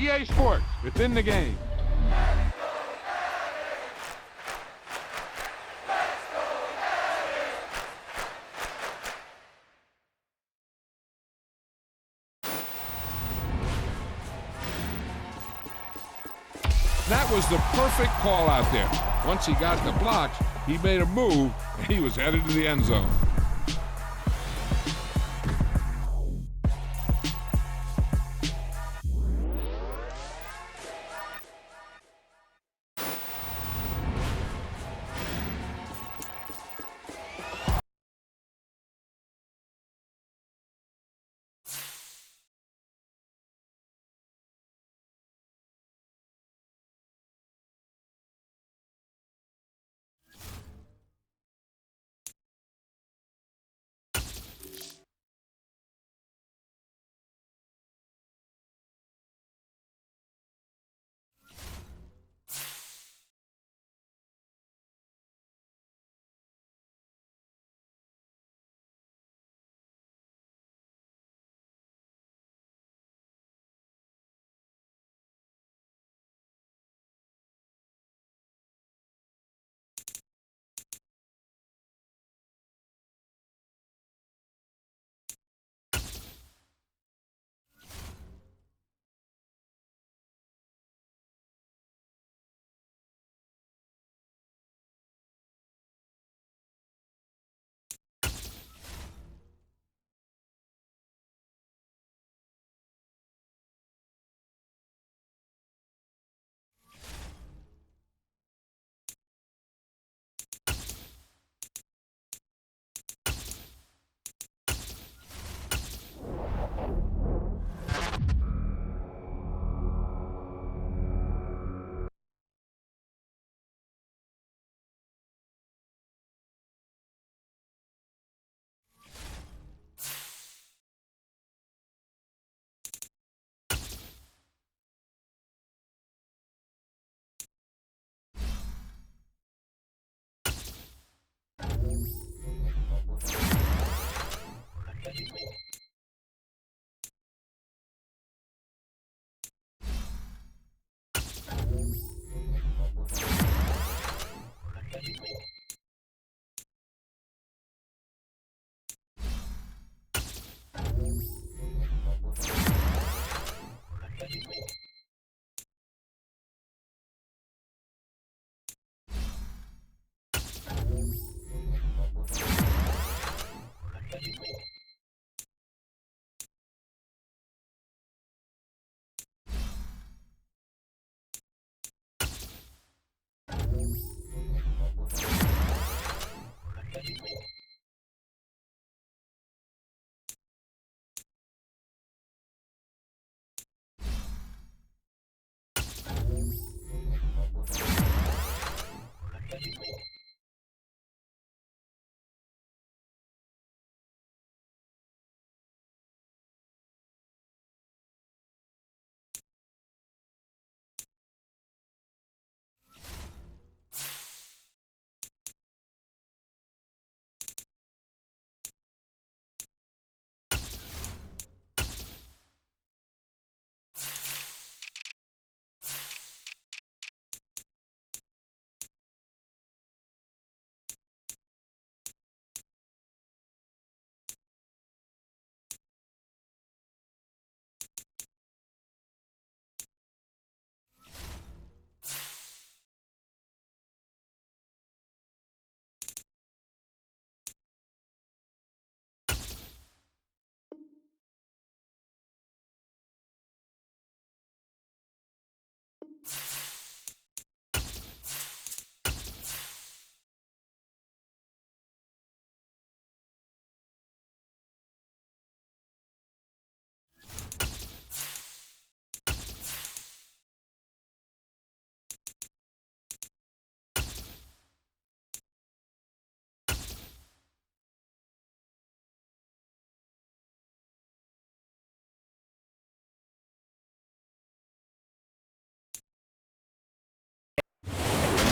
EA Sports, it's in the game. That was the perfect call out there. Once he got the blocks, he made a move, and he was headed to the end zone.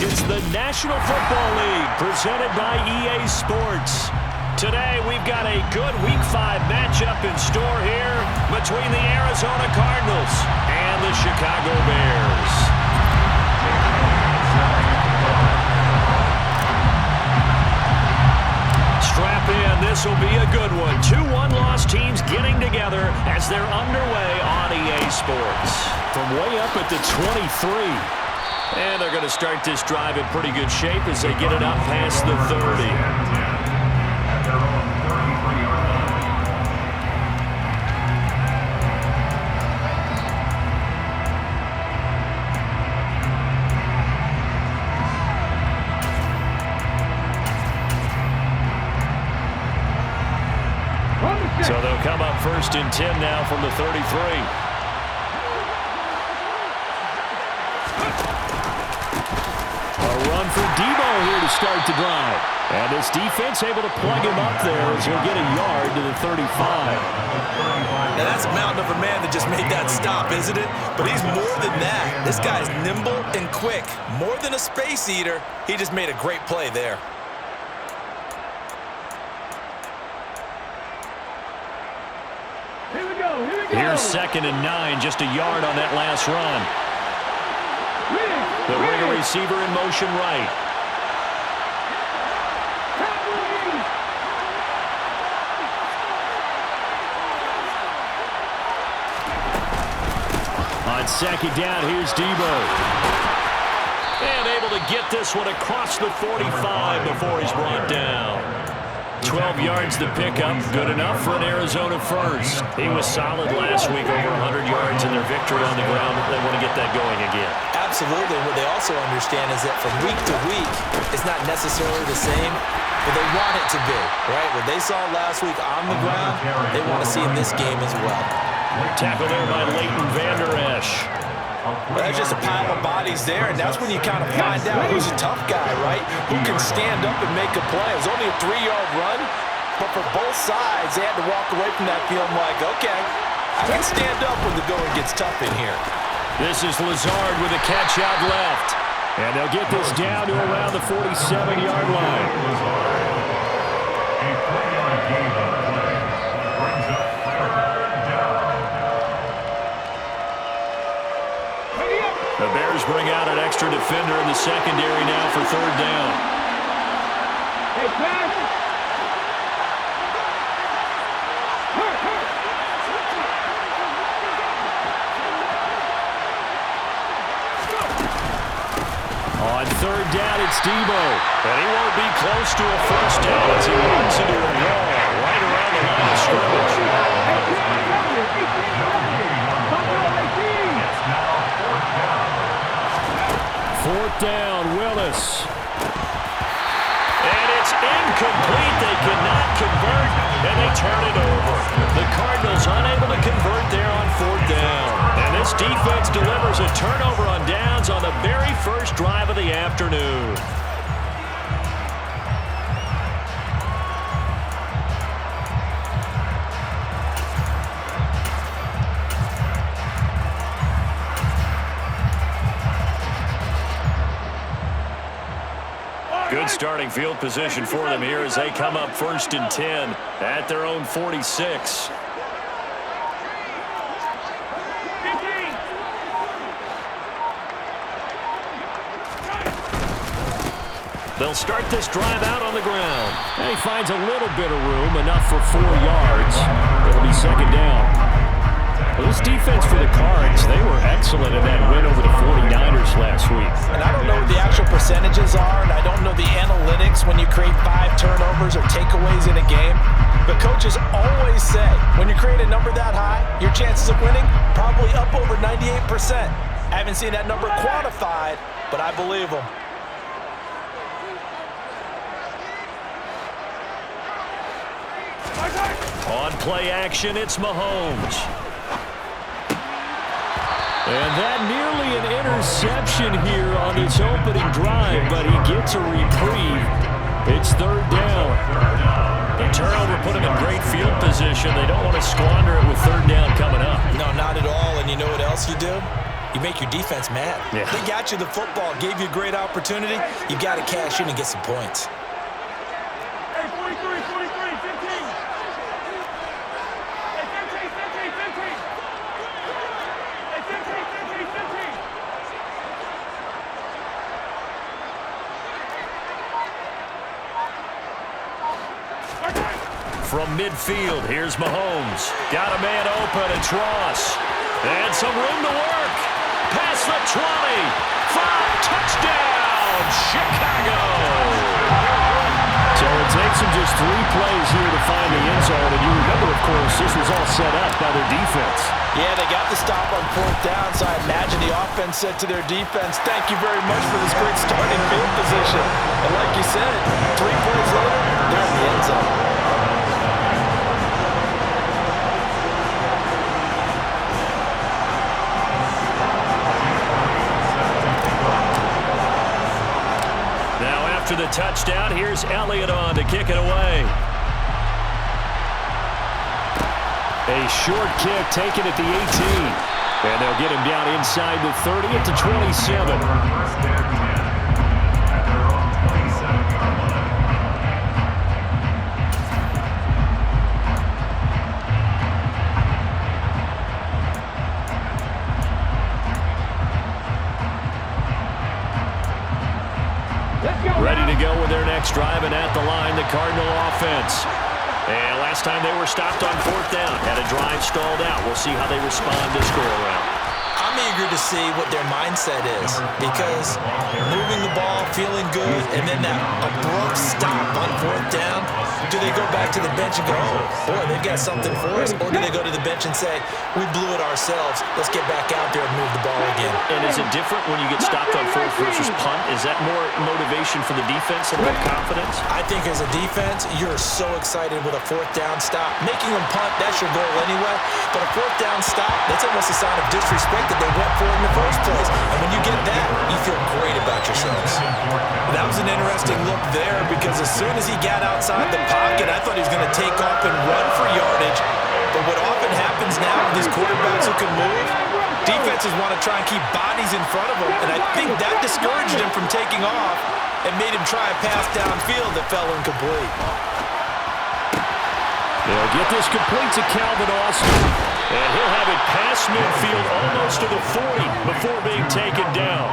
It's the National Football League presented by EA Sports. Today, we've got a good Week 5 matchup in store here between the Arizona Cardinals and the Chicago Bears. Strap in, this will be a good one. Two one-loss teams getting together as they're underway on EA Sports. From way up at the 23. And they're going to start this drive in pretty good shape as they get it up past the 30. So they'll come up 1st and 10 now from the 33. A run for Debo here to start the drive. And this defense able to plug him up there as he'll get a yard to the 35. Now that's a mountain of a man that just made that stop, isn't it? But he's more than that. This guy's nimble and quick. More than a space eater, he just made a great play there. Here's 2nd and 9, just a yard on that last run. They'll bring a receiver in motion right. On 2nd down, here's Debo. And able to get this one across the 45 before he's brought down. 12 yards to pick up, good enough for an Arizona first. He was solid last week, over 100 yards in their victory on the ground. They want to get that going again. Absolutely. What they also understand is that from week to week, it's not necessarily the same, but they want it to be, right? What they saw last week on the ground, they want to see in this game as well. Tackle there by Leighton Vander Esch. Well, there's just a pile of bodies there, and that's when you kind of find out who's a tough guy, right? Who can stand up and make a play. It was only a 3-yard run, but for both sides, they had to walk away from that feeling like, okay, I can stand up when the going gets tough in here. This is Lazard with a catch out left. And they'll get this down to around the 47-yard line. The Bears bring out an extra defender in the secondary now for 3rd down. Hey, pass. On 3rd down, it's Debo. And he won't be close to a first down as he runs into a wall right around the line of scrimmage. 4th down, Willis. And it's incomplete. They cannot convert, and they turn it over. The Cardinals unable to convert there on 4th down. And this defense delivers a turnover on downs on the very first drive of the afternoon. Good starting field position for them here as they come up 1st and 10 at their own 46. They'll start this drive out on the ground. And he finds a little bit of room, enough for 4 yards. It'll be 2nd down. Well, this defense for the Cards, they were excellent in that win over the 49ers last week. And I don't know what the actual percentages are, and I don't know the analytics when you create 5 turnovers or takeaways in a game. But coaches always say, when you create a number that high, your chances of winning probably up over 98%. I haven't seen that number quantified, but I believe them. On play action, it's Mahomes. And that nearly an interception here on its opening drive, but he gets a reprieve. It's 3rd down. The turnover put him in great field position. They don't want to squander it with 3rd down coming up. No, not at all. And you know what else you do? You make your defense mad. Yeah. They got you the football, gave you a great opportunity. You got to cash in and get some points. Hey, 43, 43. From midfield, here's Mahomes. Got a man open, it's Ross. And some room to work. Past the 20. 5, touchdown, Chicago. So it takes them just 3 plays here to find the end zone. And you remember, of course, this was all set up by their defense. Yeah, they got the stop on 4th down, so I imagine the offense said to their defense, thank you very much for this great starting field position. And like you said, 3 plays later, they're in the end zone. After the touchdown, here's Elliott on to kick it away. A short kick taken at the 18. And they'll get him down inside the 30 at the 27. Ready to go with their next drive, and at the line, the Cardinal offense. And last time they were stopped on 4th down, had a drive stalled out. We'll see how they respond this go-around. I'm eager to see what their mindset is, because moving the ball, feeling good, and then that abrupt stop on 4th down, do they go back to the bench and go, oh, boy, they've got something for us? Or do they go to the bench and say, we blew it ourselves, let's get back out there and move the ball again? And is it different when you get stopped on 4th versus punt? Is that more motivation for the defense and more confidence? I think as a defense, you're so excited with a 4th down stop. Making them punt, that's your goal anyway. But a 4th down stop, that's almost a sign of disrespect that they went for it in the first place. And when you get that, you feel great about yourselves. That was an interesting look there, because as soon as he got outside the pocket, I thought he was going to take off and run for yardage. But what often happens now with these quarterbacks who can move, defenses want to try and keep bodies in front of them, and I think that discouraged him from taking off and made him try a pass downfield that fell incomplete. They'll get this complete to Calvin Austin. And he'll have it past midfield almost to the 40 before being taken down.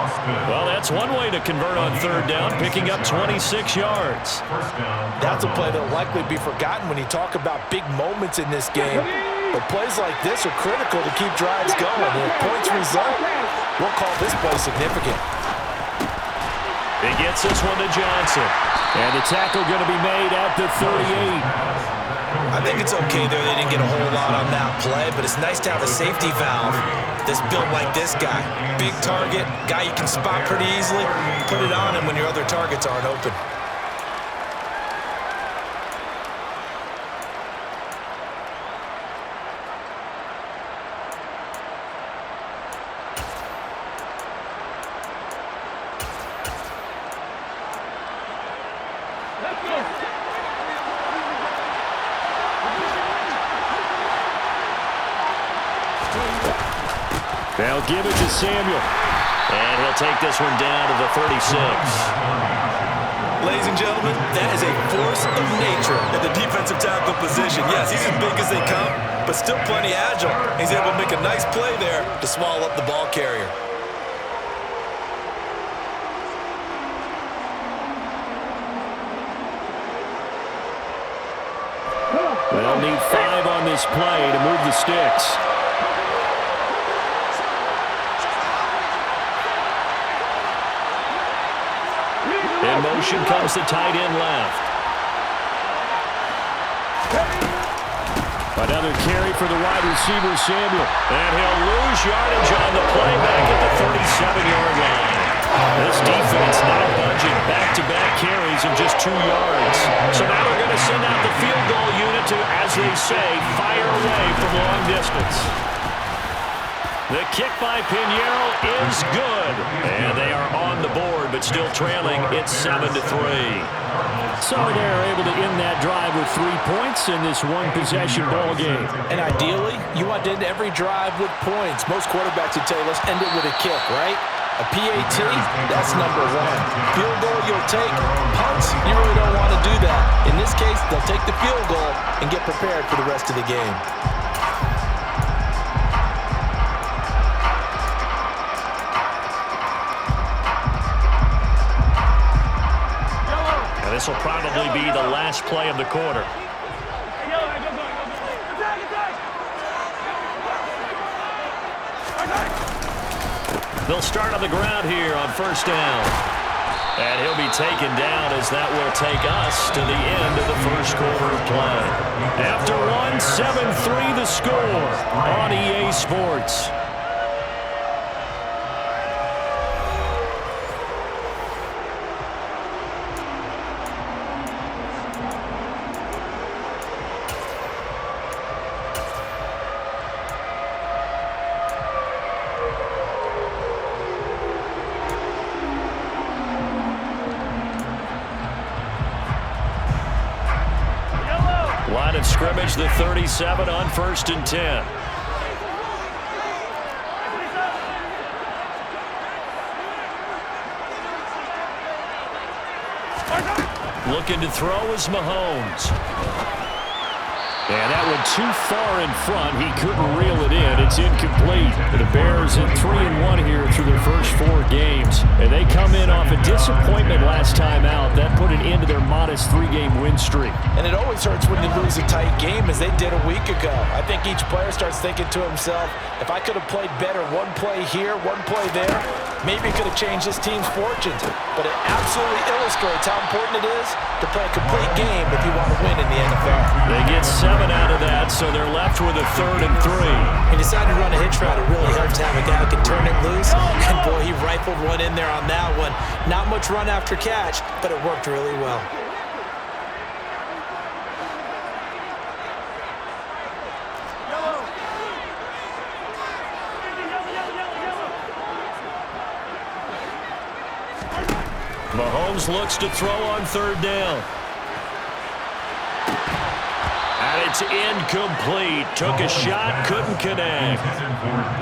Well, that's one way to convert on 3rd down, picking up 26 yards. That's a play that will likely be forgotten when you talk about big moments in this game. But plays like this are critical to keep drives going. And if points result, we'll call this play significant. He gets this one to Johnson. And the tackle going to be made at the 38. I think it's okay there. They didn't get a whole lot on that play, but it's nice to have a safety valve that's built like this guy. Big target, guy you can spot pretty easily. Put it on him when your other targets aren't open. They'll give it to Samuel. And he'll take this one down to the 36. Ladies and gentlemen, that is a force of nature at the defensive tackle position. Yes, he's as big as they come, but still plenty agile. He's able to make a nice play there to swallow up the ball carrier. They'll need 5 on this play to move the sticks. In motion comes the tight end left. Another carry for the wide receiver, Samuel. And he'll lose yardage on the play back at the 37-yard line. This defense not budging. Back-to-back carries in just 2 yards. So now they're going to send out the field goal unit to, as they say, fire away from long distance. The kick by Pinheiro is good. And they are on the board, but still trailing. It's 7-3. So they're able to end that drive with 3 points in this one-possession ball game. And ideally, you want to end every drive with points. Most quarterbacks would tell you, let's end it with a kick, right? A PAT, that's number 1. Field goal, you'll take. Punts, you really don't want to do that. In this case, they'll take the field goal and get prepared for the rest of the game. And this will probably be the last play of the quarter. They'll start on the ground here on first down. And he'll be taken down as that will take us to the end of the first quarter of play. After one, 7-3 the score on EA Sports. Line of scrimmage, the 37 on first and 10. Looking to throw is Mahomes. And that one too far in front. He couldn't reel it in. It's incomplete. The Bears at 3-1 here through their first 4 games. And they come in off a disappointment last time out. That put an end to their modest 3-game win streak. And it always hurts when you lose a tight game, as they did a week ago. I think each player starts thinking to himself, if I could have played better one play here, one play there, maybe it could have changed this team's fortunes. But it absolutely illustrates how important it is to play a complete game if you want to win in the NFL. They get 7 out of that, so they're left with a 3rd and 3. He decided to run a hitch route. It really helps to have a guy who can turn it loose. And boy, he rifled one in there on that one. Not much run after catch, but it worked really well. Mahomes looks to throw on 3rd down. And it's incomplete. Took a shot, couldn't connect.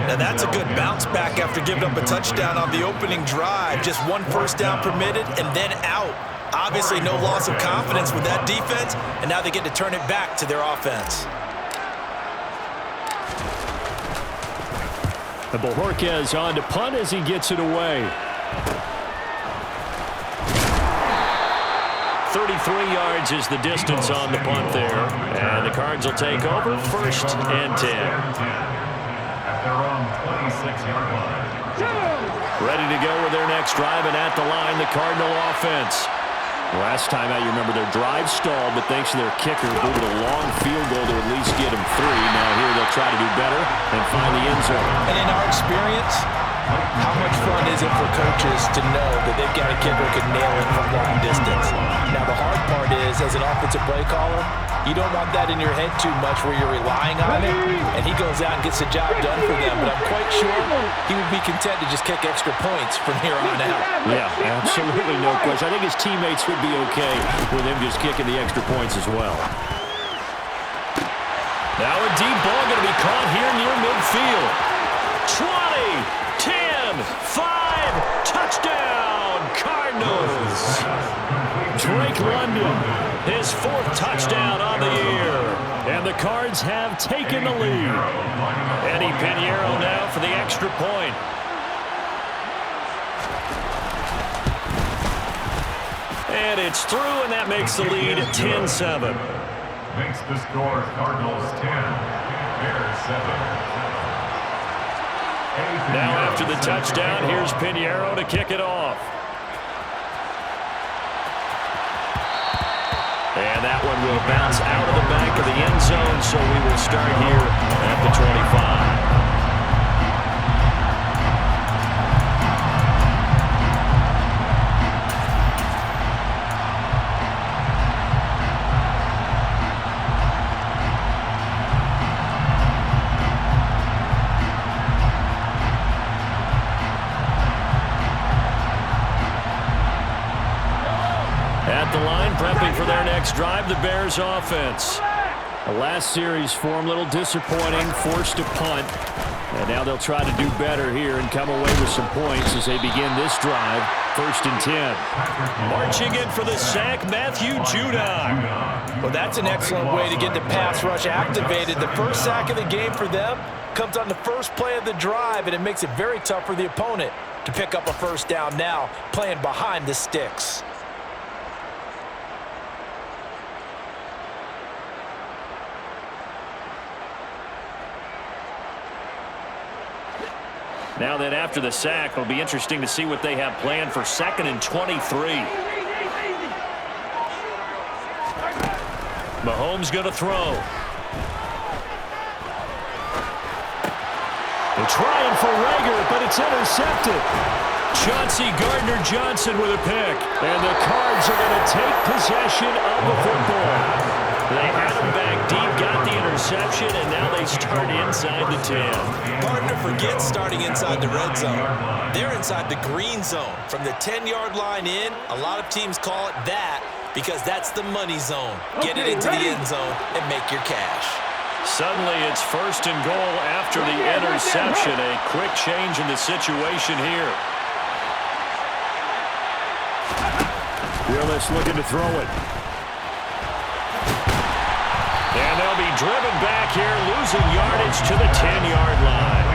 Now that's a good bounce back after giving up a touchdown on the opening drive. Just 1 first down permitted and then out. Obviously no loss of confidence with that defense, and now they get to turn it back to their offense. And Bojorquez on to punt as he gets it away. 33 yards is the distance on the punt there. And the Cards will take over 1st and 10. At their own 26-yard line. Ready to go with their next drive, and at the line, the Cardinal offense. Last time out, you remember their drive stalled, but thanks to their kicker, booted a long field goal to at least get them 3. Now here they'll try to do better and find the end zone. And in our experience, how much fun is it for coaches to know that they've got a kicker who can nail it from long distance? Now the hard part is, as an offensive play caller, you don't want that in your head too much where you're relying on it, and he goes out and gets the job done for them. But I'm quite sure he would be content to just kick extra points from here on out. Yeah, absolutely no question. I think his teammates would be okay with him just kicking the extra points as well. Now a deep ball going to be caught here near midfield. 20, 10, 5, touchdown, Cardinals. Drake London, his 4th touchdown on the year. And the Cards have taken the lead. Eddie Pinheiro now for the extra point. And it's through, and that makes the lead 10-7. Makes the score Cardinals 10, Bears 7. Now after the touchdown, here's Pinheiro to kick it off. And that one will bounce out of the back of the end zone, so we will start here at the 25. At the line, prepping for their next drive, the Bears offense. The last series for them, a little disappointing, forced to punt. And now they'll try to do better here and come away with some points as they begin this drive, 1st and 10. Marching in for the sack, Matthew Judon. Well, that's an excellent way to get the pass rush activated. The first sack of the game for them comes on the first play of the drive, and it makes it very tough for the opponent to pick up a first down now, playing behind the sticks. Now then, after the sack, it'll be interesting to see what they have planned for 2nd and 23. Mahomes going to throw. They're trying for Rager, but it's intercepted. Chauncey Gardner-Johnson with a pick. And the Cards are going to take possession of the football. They had him back deep, got the interception, and now they start inside the 10. Partner forgets starting inside the red zone. They're inside the green zone. From the 10-yard line in, a lot of teams call it that because that's the money zone. Get it into the end zone and make your cash. Suddenly it's 1st and goal after the interception. A quick change in the situation here. Willis looking to throw it. And they'll be driven back here, losing yardage to the 10-yard line.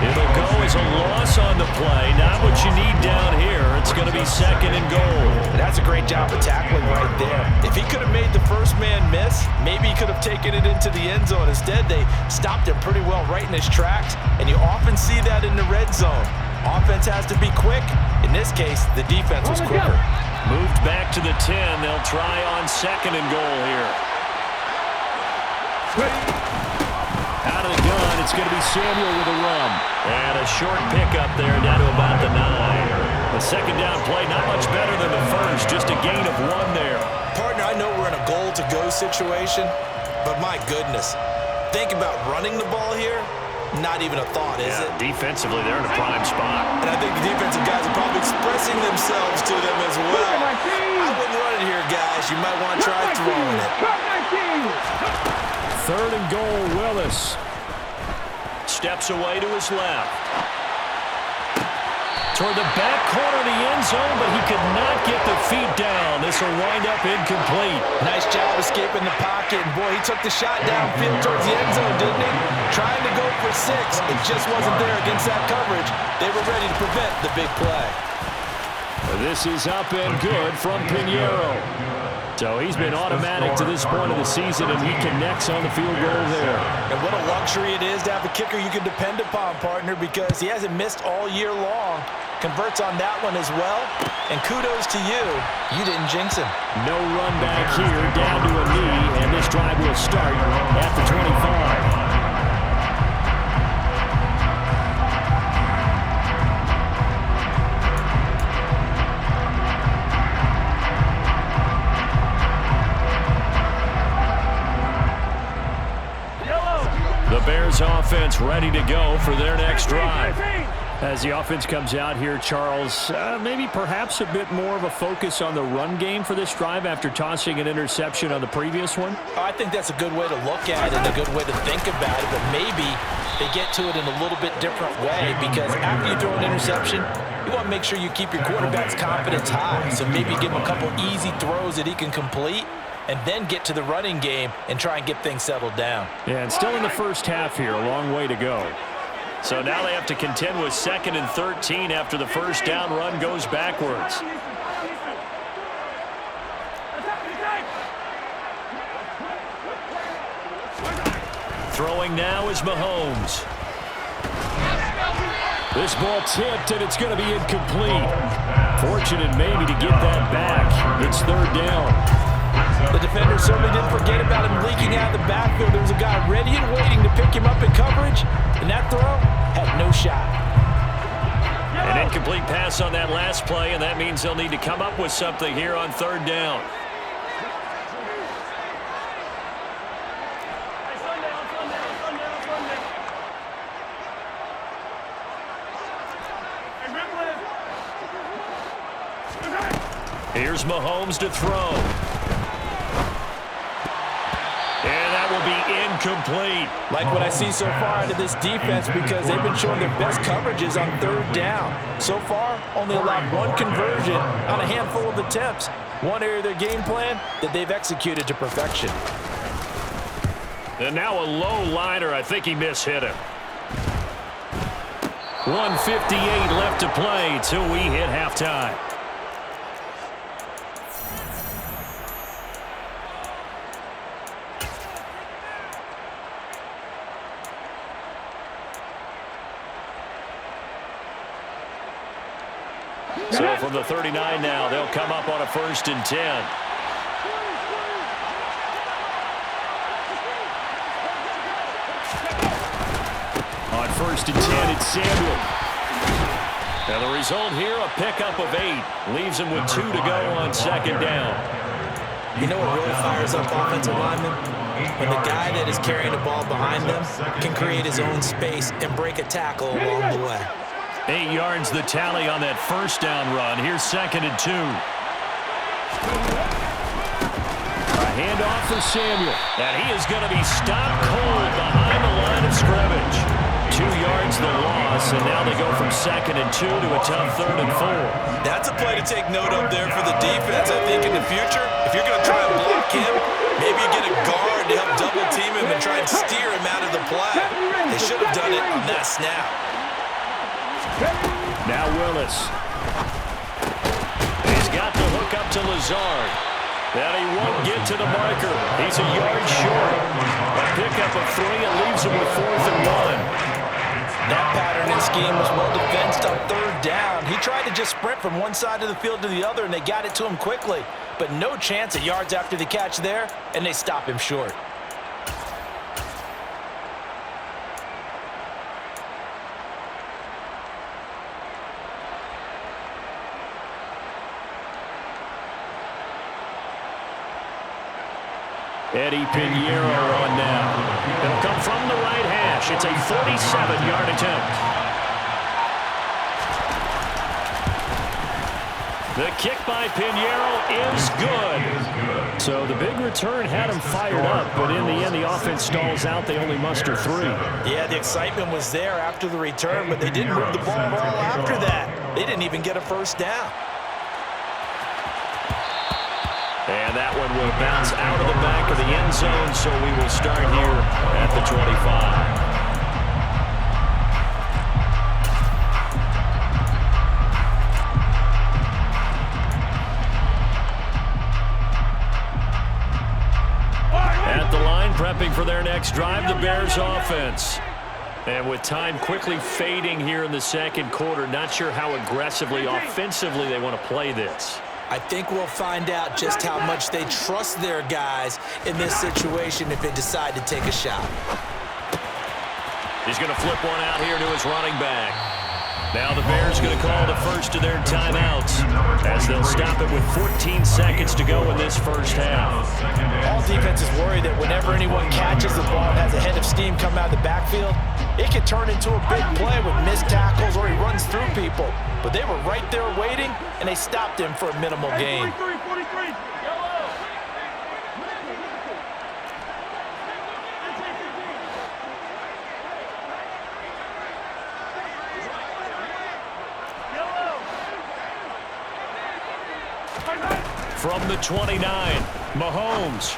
It'll go as a loss on the play. Not what you need down here. It's going to be 2nd and goal. That's a great job of tackling right there. If he could have made the first man miss, maybe he could have taken it into the end zone. Instead, they stopped him pretty well right in his tracks, and you often see that in the red zone. Offense has to be quick. In this case, the defense was quicker. Moved back to the 10. They'll try on 2nd and goal here. Out of the gun, it's going to be Samuel with a run. And a short pickup there down to about the 9. The 2nd down play, not much better than the first, just a gain of 1 there. Partner, I know we're in a goal-to-go situation, but my goodness, think about running the ball here. Not even a thought, is it? Defensively, they're in a prime spot. And I think the defensive guys are probably expressing themselves to them as well. I wouldn't run it here, guys. You might want to try throwing it. 3rd and goal, Willis. Steps away to his left. Toward the back corner of the end zone, but he could not get the feet down. This will wind up incomplete. Nice job escaping the pocket. And boy, he took the shot downfield towards the end zone, didn't he? Trying to go for 6. It just wasn't there against that coverage. They were ready to prevent the big play. This is up and good from Pinheiro. So he's been automatic to this point of the season, and he connects on the field goal there. And what a luxury it is to have a kicker you can depend upon, partner, because he hasn't missed all year long. Converts on that one as well. And kudos to you. You didn't jinx him. No run back here, down to a knee, and this drive will start at the 25. The Bears offense ready to go for their next drive. As the offense comes out here, Charles, maybe perhaps a bit more of a focus on the run game for this drive after tossing an interception on the previous one? I think that's a good way to look at it and a good way to think about it, but maybe they get to it in a little bit different way because after you throw an interception, you want to make sure you keep your quarterback's confidence high. So maybe give him a couple easy throws that he can complete and then get to the running game and try and get things settled down. Yeah, and still in the first half here, a long way to go. So now they have to contend with 2nd and 13 after the first down run goes backwards. Throwing now is Mahomes. This ball tipped, and it's going to be incomplete. Fortunate maybe to get that back. It's 3rd down. The defender certainly didn't forget about him leaking out of the backfield. There was a guy ready and waiting to pick him up in coverage, and that throw had no shot. An incomplete pass on that last play, and that means they'll need to come up with something here on 3rd down. Here's Mahomes to throw. And that will be incomplete. Like what I see so far out of this defense because they've been showing their best coverages on 3rd down. So far, only allowed 1 conversion on a handful of attempts. One area of their game plan that they've executed to perfection. And now a low liner. I think he mishit him. 1:58 left to play till we hit halftime. So from the 39 now, they'll come up on a 1st and 10. On 1st and 10, it's Samuel. And the result here, a pickup of 8. Leaves him with 2 to go on 2nd down. You know what really fires up offensive linemen? When the guy that is carrying the ball behind them can create his own space and break a tackle along the way. 8 yards the tally on that 1st down run. Here's 2nd and 2. A handoff for Samuel. And he is going to be stopped cold behind the line of scrimmage. 2 yards the loss, and now they go from 2nd and 2 to a tough 3rd and 4. That's a play to take note of there for the defense, I think, in the future. If you're going to try and block him, maybe you get a guard to help double team him and try and steer him out of the play. They should have done it on that snap. Now Willis. He's got the hook up to Lazard. And he won't get to the marker. He's a yard short. A pickup of 3 and leaves him with 4th and 1. That pattern and scheme was well defensed on 3rd down. He tried to just sprint from one side of the field to the other, and they got it to him quickly. But no chance of yards after the catch there, and they stop him short. Eddie Pinheiro on now. It'll come from the right hash. It's a 47-yard attempt. The kick by Pinheiro is good. So the big return had him fired up, but in the end, the offense stalls out. They only muster 3. Yeah, the excitement was there after the return, but they didn't move the ball at all after that. They didn't even get a 1st down. And that one will bounce out of the back of the end zone, so we will start here at the 25. At the line, prepping for their next drive, the Bears offense. And with time quickly fading here in the 2nd quarter, not sure how aggressively, offensively they want to play this. I think we'll find out just how much they trust their guys in this situation if they decide to take a shot. He's going to flip one out here to his running back. Now the Bears going to call the first of their timeouts as they'll stop it with 14 seconds to go in this 1st half. All defenses worry that whenever anyone catches the ball and has a head of steam come out of the backfield, it can turn into a big play with missed tackles or he runs through people. But they were right there waiting, and they stopped him for a minimal gain. From the 29, Mahomes.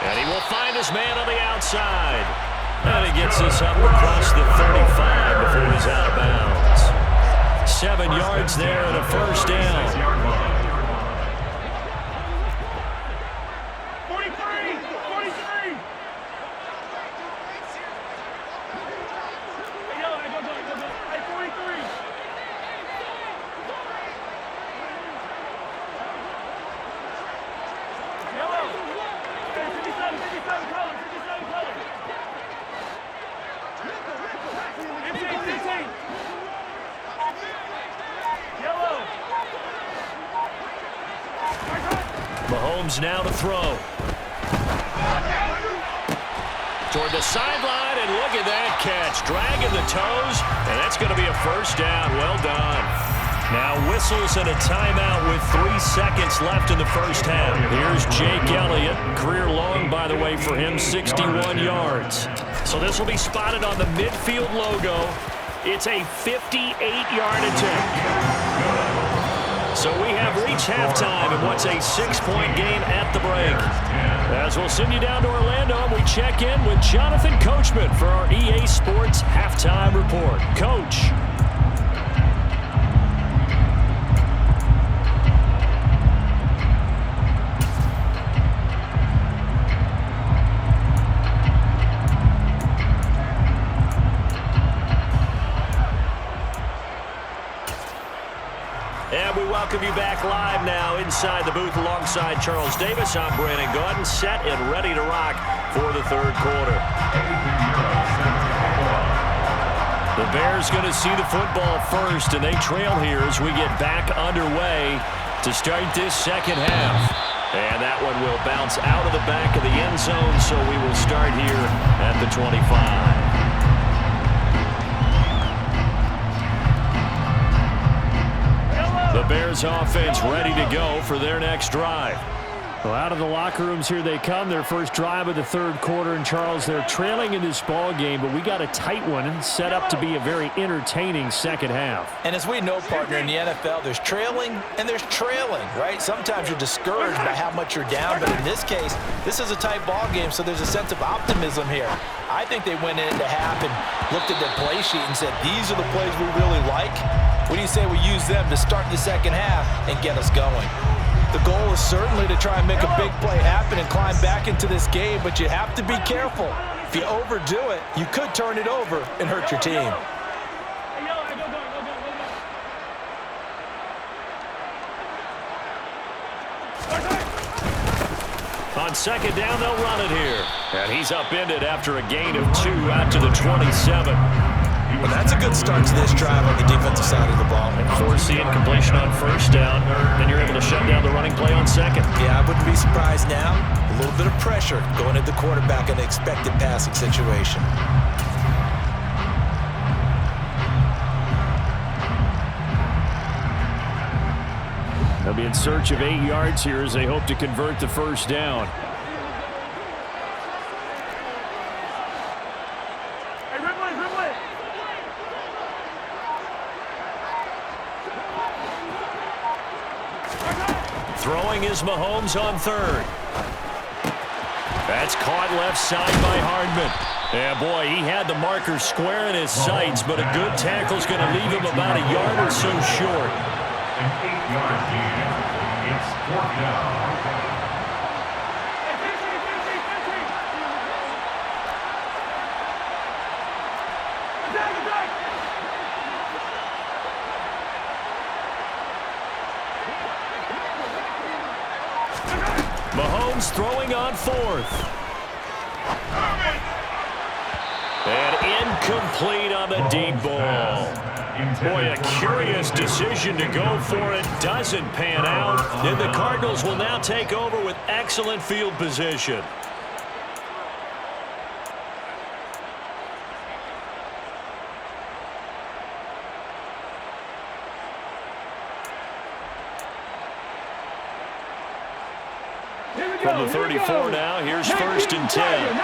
And he will find his man on the outside. And he gets this up across the 35 before he's out of bounds. 7 yards there and a 1st down. 43. Mahomes now to throw. Toward the sideline, and look at that catch. Dragging the toes, and that's going to be a 1st down. Well done. Now whistles and a timeout with 3 seconds left in the 1st half. Here's Jake Elliott. Career long, by the way, for him, 61 yards. So this will be spotted on the midfield logo. It's a 58-yard attempt. So we have reached halftime in what's a 6-point game at the break. As we'll send you down to Orlando, we check in with Jonathan Coachman for our EA Sports Halftime Report. Coach. welcome you back live now inside the booth alongside Charles Davis. I'm Brandon Gaudin, set and ready to rock for the third quarter. The Bears going to see the football first, and they trail here as we get back underway to start this second half. And that one will bounce out of the back of the end zone, so we will start here at the 25. The Bears offense ready to go for their next drive. Well, out of the locker rooms here they come. Their first drive of the third quarter. And, Charles, they're trailing in this ball game, but we got a tight one set up to be a very entertaining second half. And as we know, partner, in the NFL, there's trailing and there's trailing, right? Sometimes you're discouraged by how much you're down, but in this case, this is a tight ball game, so there's a sense of optimism here. I think they went into half and looked at their play sheet and said, these are the plays we really like. What do you say we use them to start the second half and get us going? The goal is certainly to try and make a big play happen and climb back into this game, but you have to be careful. If you overdo it, you could turn it over and hurt your team. On second down, they'll run it here. And he's upended after a gain of 2 out to the 27. Well, that's a good start to this drive on the defensive side of the ball. And force the incompletion on first down. Then you're able to shut down the running play on second. Yeah, I wouldn't be surprised now. A little bit of pressure going at the quarterback in an expected passing situation. They'll be in search of 8 yards here as they hope to convert the first down. Throwing is Mahomes on third. That's caught left side by Hardman. Yeah, boy, he had the marker square in his sights, but a good tackle's going to leave him about a yard or so short. An 8-yard gain. It's 4th down. Mahomes throwing on fourth. And incomplete on the deep ball. Boy, a curious decision to go for it. Doesn't pan out. And the Cardinals will now take over with excellent field position. From the 34 now, here's 1st and 10.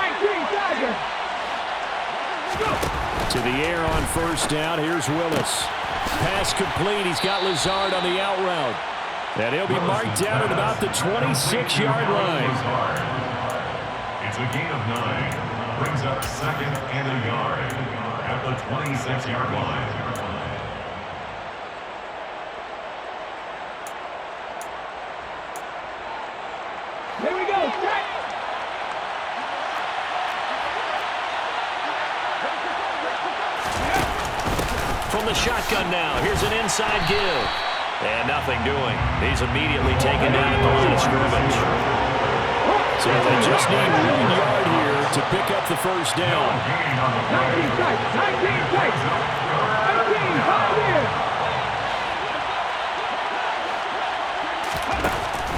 To the air on first down. Here's Willis. Pass complete. He's got Lazard on the out route. And he'll be marked down at about the 26-yard line. It's a gain of 9. Brings up 2nd and a yard at the 26-yard line. Here we go. From the shotgun now, here's an inside give. And nothing doing. He's immediately taken down at the line of scrimmage. So they just need 1 yard here to pick up the first down. 19 strikes. 19 strikes. 19. Hold here.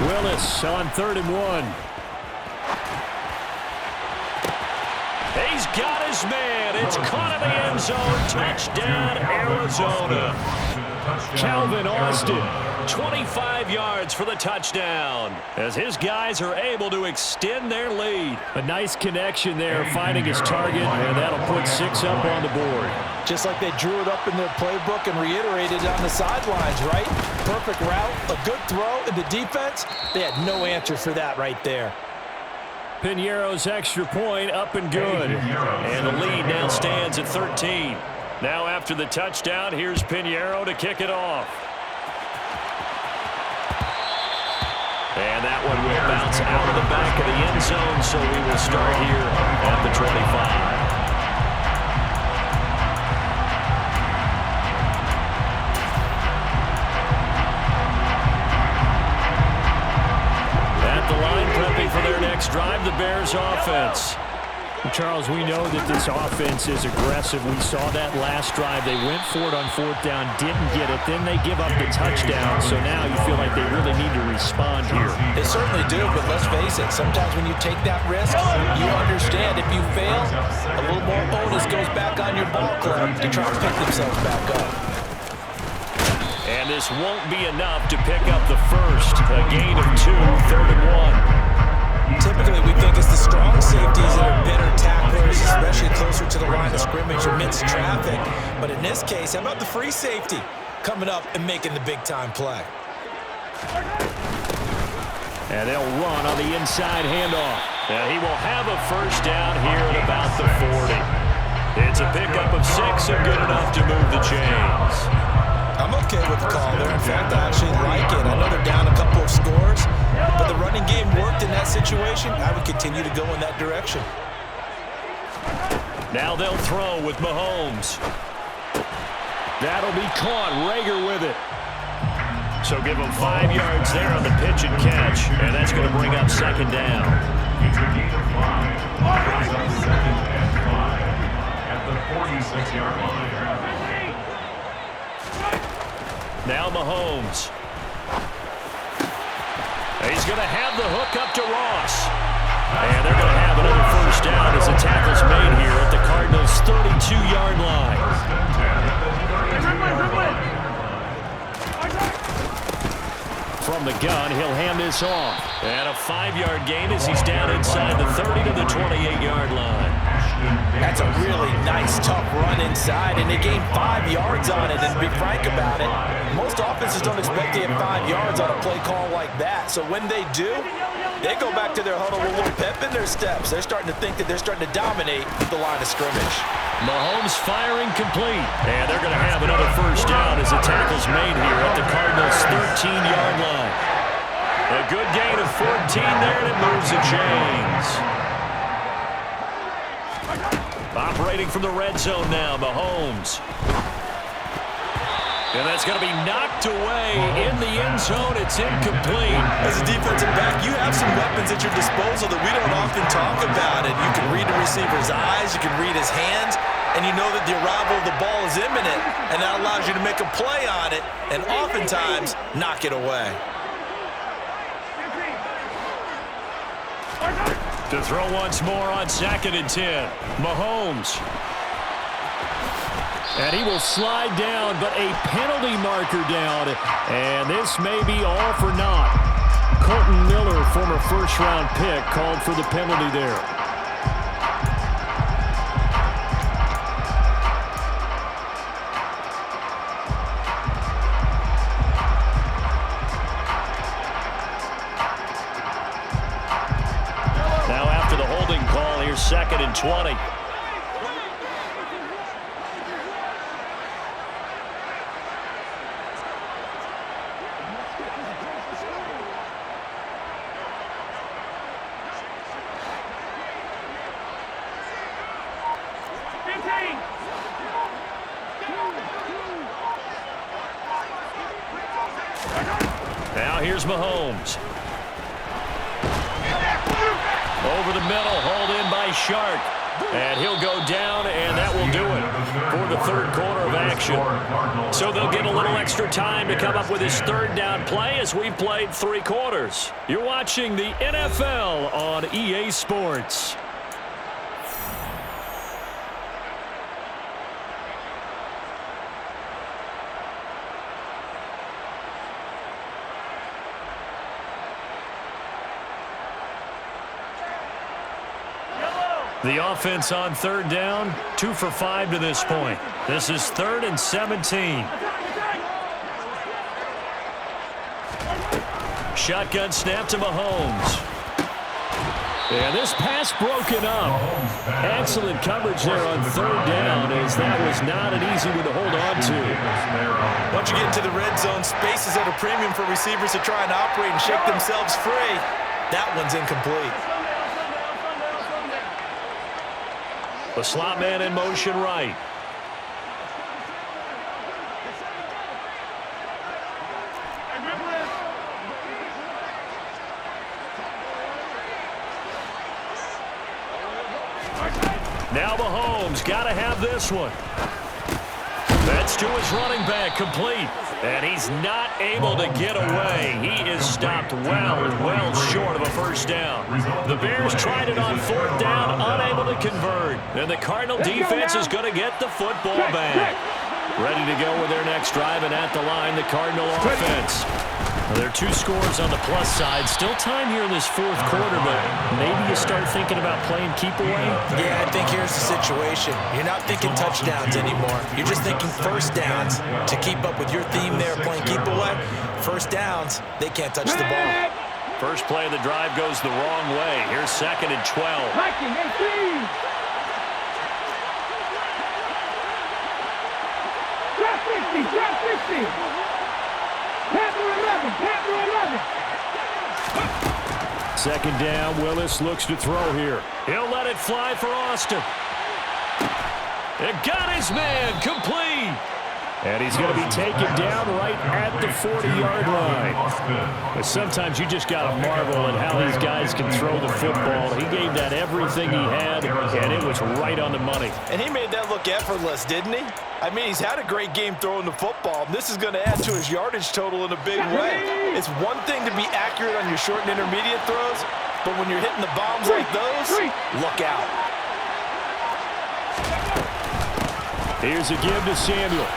Willis on 3rd and 1. He's got his man. It's caught in the end zone. Touchdown, Arizona. Calvin Austin, 25 yards for the touchdown, as his guys are able to extend their lead. A nice connection there, finding his target, and that'll put 6 up on the board. Just like they drew it up in their playbook and reiterated it on the sidelines, right? Perfect route, a good throw, and the defense, they had no answer for that right there. Piñeiro's extra point up and good. And the lead now stands at 13. Now after the touchdown, here's Piñeiro to kick it off. And that one will bounce out of the back of the end zone, so we will start here at the 25. next drive, the Bears offense. Charles, we know that this offense is aggressive. We saw that last drive. They went for it on 4th down, didn't get it. Then they give up the touchdown. So now you feel like they really need to respond here. They certainly do, but let's face it. Sometimes when you take that risk, you understand if you fail, a little more onus goes back on your ball club to try to pick themselves back up. And this won't be enough to pick up the first. A gain of 2, 3rd and 1. Typically, we think it's the strong safeties that are better tacklers, especially closer to the line of scrimmage amidst traffic. But in this case, how about the free safety coming up and making the big-time play? And they'll run on the inside handoff. And he will have a first down here at about the 40. It's a pickup of 6 and good enough to move the chains. I'm okay with the call there. In fact, I actually like it. I know they're down a couple of scores, but the running game worked in that situation. I would continue to go in that direction. Now they'll throw with Mahomes. That'll be caught. Rager with it. So give him 5 yards there on the pitch and catch, and that's going to bring up 2nd down. It's a gain of 5. Brings up 2nd and 5 at the 46-yard line. Now Mahomes. He's going to have the hook up to Ross. And they're going to have another first down as the tackle's made here at the Cardinals' 32-yard line. From the gun, he'll hand this off. And a 5-yard gain as he's down inside the 30 to the 28-yard line. That's a really nice, tough run inside, and they gained 5 yards on it. And to be frank about it, most offenses don't expect to get 5 yards on a play call like that. So when they do, they go back to their huddle with a little pep in their steps. They're starting to think that they're starting to dominate the line of scrimmage. Mahomes firing complete. And they're going to have another first down as the tackle's made here at the Cardinals' 13-yard line. A good gain of 14 there, and it moves the chains. Operating from the red zone now, Mahomes. And that's going to be knocked away in the end zone. It's incomplete. As a defensive back, you have some weapons at your disposal that we don't often talk about. And you can read the receiver's eyes, you can read his hands, and you know that the arrival of the ball is imminent, and that allows you to make a play on it and oftentimes knock it away. To throw once more on 2nd and 10. Mahomes. And he will slide down, but a penalty marker down. And this may be all for naught. Colton Miller, former first-round pick, called for the penalty there. Now after the holding call, here's 2nd and 20. Now here's Mahomes. Over the middle, hauled in by Shark. And he'll go down, and that will do it for the 3rd quarter of action. So they'll get a little extra time to come up with his 3rd down play as we've played 3 quarters. You're watching the NFL on EA Sports. The offense on 3rd down, 2 for 5 to this point. This is 3rd and 17. Shotgun snap to Mahomes. And this pass broken up. Excellent coverage there on 3rd down, as that was not an easy one to hold on to. Once you get into the red zone, space is at a premium for receivers to try and operate and shake themselves free. That one's incomplete. The slot man in motion right. Now Mahomes got to have this one. That's to his running back, complete. And he's not able to get away. He is stopped well short of a first down. The Bears tried it on 4th down, unable to convert. And the Cardinal defense is going to get the football back. Ready to go with their next drive, and at the line, the Cardinal offense. Well, there are 2 scores on the plus side. Still time here in this 4th quarter, but maybe you start thinking about playing keep away? Yeah, I think here's the situation. You're not thinking touchdowns anymore. You're just thinking first downs to keep up with your theme there, playing keep away. First downs, they can't touch the ball. First play of the drive goes the wrong way. Here's 2nd and 12. Viking 18. Drop 50, drop 50. Panther 11, Panther 11. 2nd down, Willis looks to throw here. He'll let it fly for Austin. It got his man, complete. And he's going to be taken down right at the 40-yard line. But sometimes you just got to marvel at how these guys can throw the football. He gave that everything he had, and it was right on the money. And he made that look effortless, didn't he? I mean, he's had a great game throwing the football. This is going to add to his yardage total in a big way. It's one thing to be accurate on your short and intermediate throws, but when you're hitting the bombs like those, look out. Here's a give to Samuel.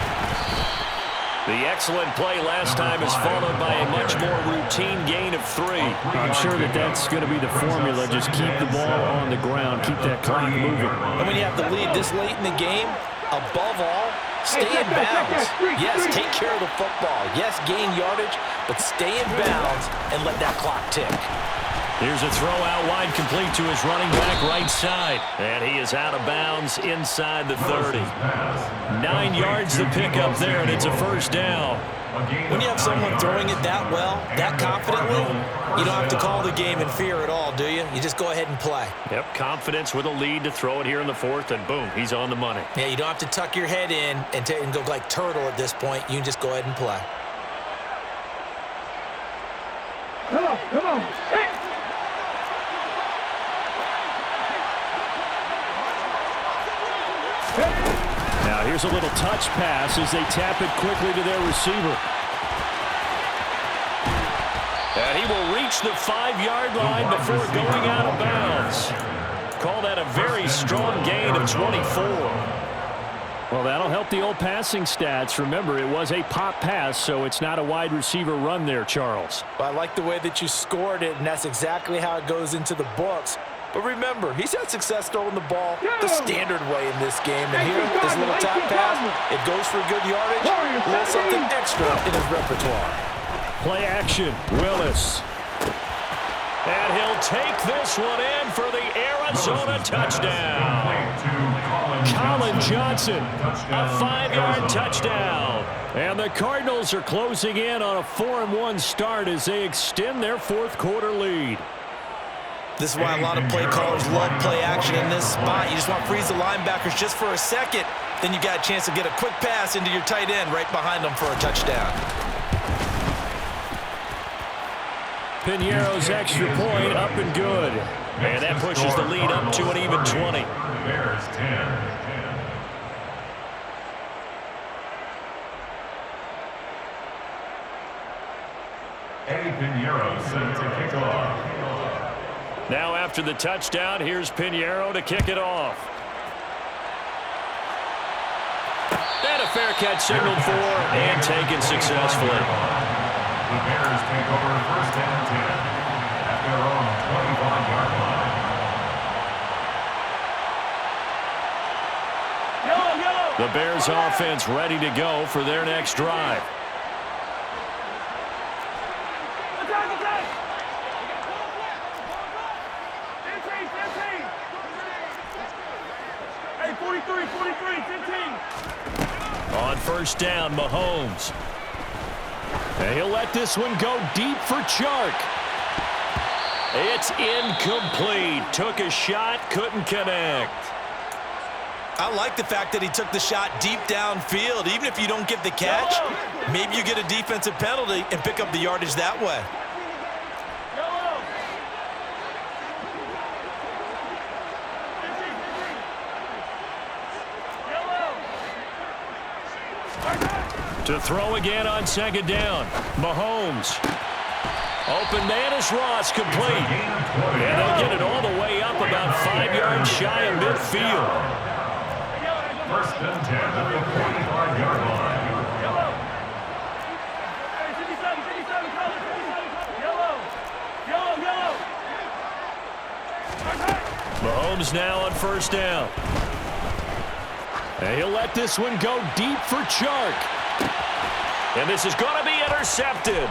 The excellent play last time is followed by a much more routine gain of 3. I'm sure that's going to be the formula. Just keep the ball on the ground. Keep that clock moving. And when you have the lead this late in the game, above all, stay in bounds. Yes, take care of the football. Yes, gain yardage, but stay in bounds and let that clock tick. Here's a throw out wide, complete to his running back right side. And he is out of bounds inside the 30. 9 yards to pick up there, and it's a first down. When you have someone throwing it that well, that confidently, you don't have to call the game in fear at all, do you? You just go ahead and play. Yep, confidence with a lead to throw it here in the 4th, and boom, he's on the money. Yeah, you don't have to tuck your head in and go like turtle at this point. You can just go ahead and play. Come on. Hey. Now here's a little touch pass as they tap it quickly to their receiver. And he will reach the 5-yard line before going out of bounds. Call that a very strong gain of 24. Well, that'll help the old passing stats. Remember, it was a pop pass, so it's not a wide receiver run there, Charles. I like the way that you scored it, and that's exactly how it goes into the books. But remember, he's had success throwing the ball the standard way in this game. And here, this little top pass, it goes for good yardage, a little something extra in his repertoire. Play action, Willis. And he'll take this one in for the Arizona touchdown. Colin Johnson, a 5-yard touchdown. And the Cardinals are closing in on a 4-1 start as they extend their 4th quarter lead. This is why a lot of play callers love play action in this spot. You just want to freeze the linebackers just for a second. Then you got a chance to get a quick pass into your tight end right behind them for a touchdown. Piñeiro's extra point up and good. And that pushes the lead up to an even 20. Bears 10. Eddie Piñeiro set to kick off. Now after the touchdown, here's Piñeiro to kick it off. And a fair catch signaled for and taken successfully. The Bears take over 1st and 10 at their own 25-yard line. The Bears offense ready to go for their next drive. On 1st down, Mahomes. And he'll let this one go deep for Chark. It's incomplete. Took a shot, couldn't connect. I like the fact that he took the shot deep downfield. Even if you don't get the catch, maybe you get a defensive penalty and pick up the yardage that way. To throw again on second down. Mahomes. Open man is Ross, complete. And they'll get it all the way up about 5 yards shy of midfield. First and 10 at the 45-yard line. Mahomes now on first down. And he'll let this one go deep for Chark. And this is going to be intercepted.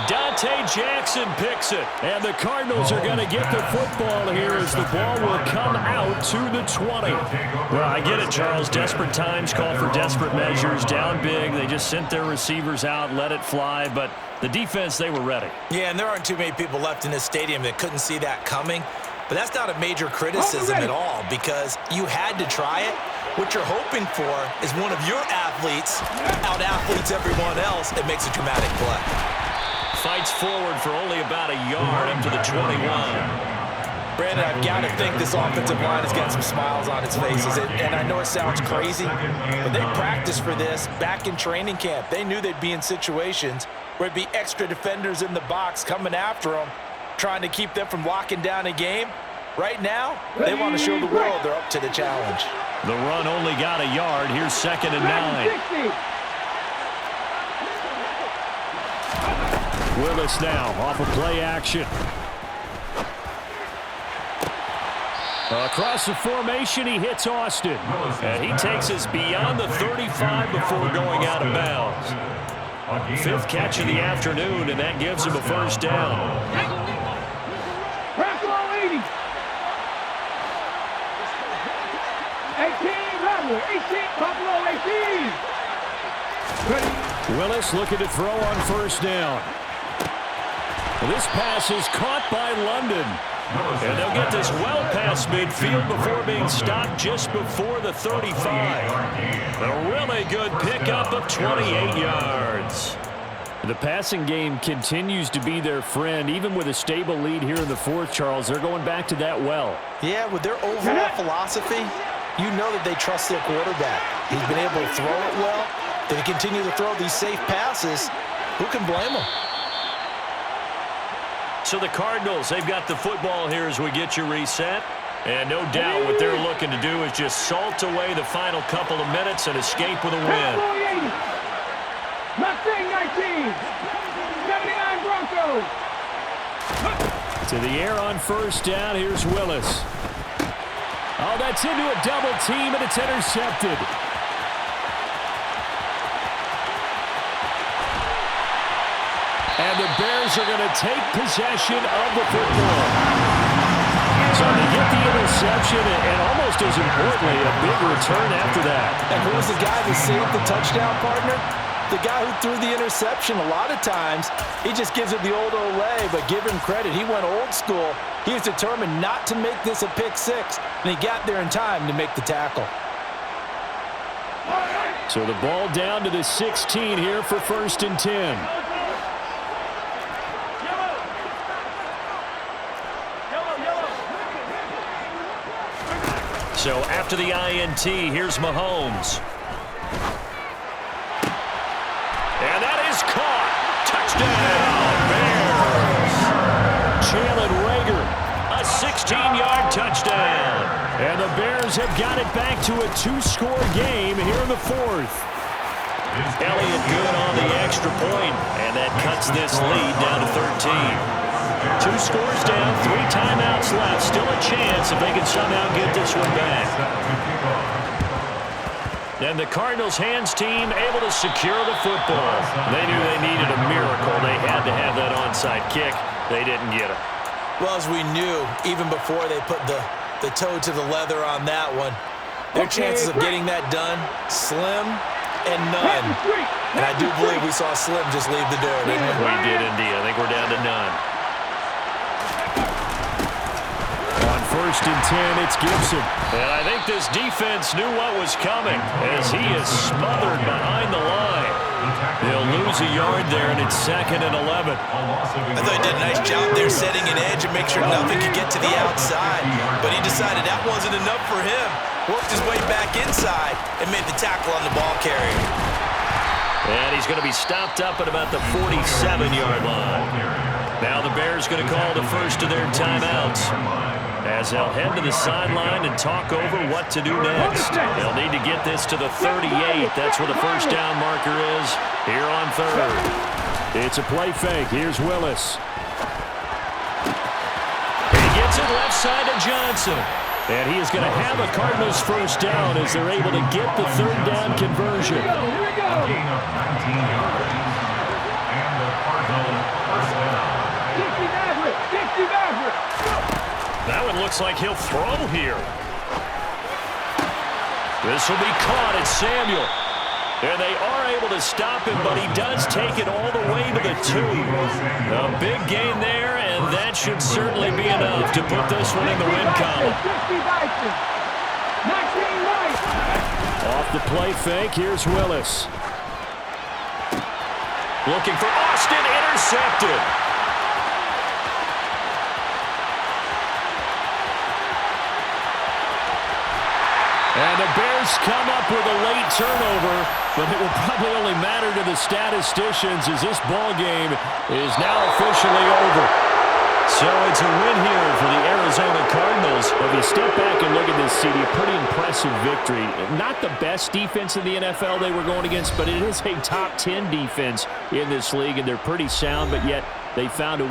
Dante Jackson picks it. And the Cardinals are going to get the football here as the ball will come out to the 20. Well, I get it, Charles. Desperate times call for desperate measures. Down big. They just sent their receivers out, let it fly. But the defense, they were ready. Yeah, and there aren't too many people left in this stadium that couldn't see that coming. But that's not a major criticism at all because you had to try it. What you're hoping for is one of your athletes out-athletes everyone else and makes a dramatic play. Fights forward for only about a yard up to the 21. Brandon, I've got to think this offensive line has got some smiles on its faces. And I know it sounds crazy, but they practiced for this back in training camp. They knew they'd be in situations where there'd be extra defenders in the box coming after them, trying to keep them from locking down a game. Right now, they want to show the world they're up to the challenge. The run only got a yard. Here's second and 9. Willis now off of play action. Across the formation, he hits Austin. And he takes us beyond the 35 before going out of bounds. 5th catch of the afternoon, and that gives him a first down. Buffalo 80. 18, Buffalo 18. Willis looking to throw on first down. This pass is caught by London. And they'll get this well past midfield before being stopped just before the 35. A really good pickup of 28 yards. The passing game continues to be their friend. Even with a stable lead here in the 4th, Charles, they're going back to that well. Yeah, with their overall philosophy, you know that they trust their quarterback. He's been able to throw it well. They continue to throw these safe passes. Who can blame them? So the Cardinals, they've got the football here as we get you reset. And no doubt what they're looking to do is just salt away the final couple of minutes and escape with a win. Mustang 19. 79 Broncos. To the air on first down. Here's Willis. Oh, that's into a double team, and it's intercepted. And the Bears are going to take possession of the football. So they get the interception, and almost as importantly, a big return after that. And who was the guy that saved the touchdown, partner? The guy who threw the interception. A lot of times, he just gives it the old Olay, but give him credit. He went old school. He was determined not to make this a pick six, and he got there in time to make the tackle. So the ball down to the 16 here for 1st and 10. So after the INT, here's Mahomes. And that is caught. Touchdown, Bears. Jalen Reagor, a 16-yard touchdown. And the Bears have got it back to a 2-score game here in the 4th. Elliott good on the extra point, and that cuts this lead down to 13. 2 scores down, 3 timeouts left. Still a chance if they can somehow get this one back. And the Cardinals hands team able to secure the football. They knew they needed a miracle. They had to have that onside kick. They didn't get it. Well, as we knew, even before they put the toe to the leather on that one, their chances of getting that done, slim and none. And I do believe we saw Slim just leave the door, didn't we? We did indeed. I think we're down to none. On 1st and 10, it's Gibson. And I think this defense knew what was coming as he is smothered behind the line. They'll lose a yard there, and it's 2nd and 11. I thought he did a nice job there setting an edge and make sure nothing could get to the outside. But he decided that wasn't enough for him. Worked his way back inside and made the tackle on the ball carrier. And he's going to be stopped up at about the 47-yard line. Now the Bears going to call the first of their timeouts as they'll head to the sideline and talk over what to do next. They'll need to get this to the 38. That's where the first down marker is here on third. It's a play fake. Here's Willis. He gets it left side to Johnson. And he is going to have a Cardinals first down as they're able to get the third down conversion. A gain of 19 yards. And the Cardinals first down. That one looks like he'll throw here. This will be caught. It's Samuel. And they are able to stop him, but he does take it all the way to the 2. A big gain there, and that should certainly be enough to put this one in the win column. Off the play fake, here's Willis. Looking for Austin, intercepted. And the Bears come up with a late turnover, but it will probably only matter to the statisticians as this ball game is now officially over. So it's a win here for the Arizona Cardinals. If you step back and look at this, CD, pretty impressive victory. Not the best defense in the NFL they were going against, but it is a top 10 defense in this league, and they're pretty sound, but yet they found a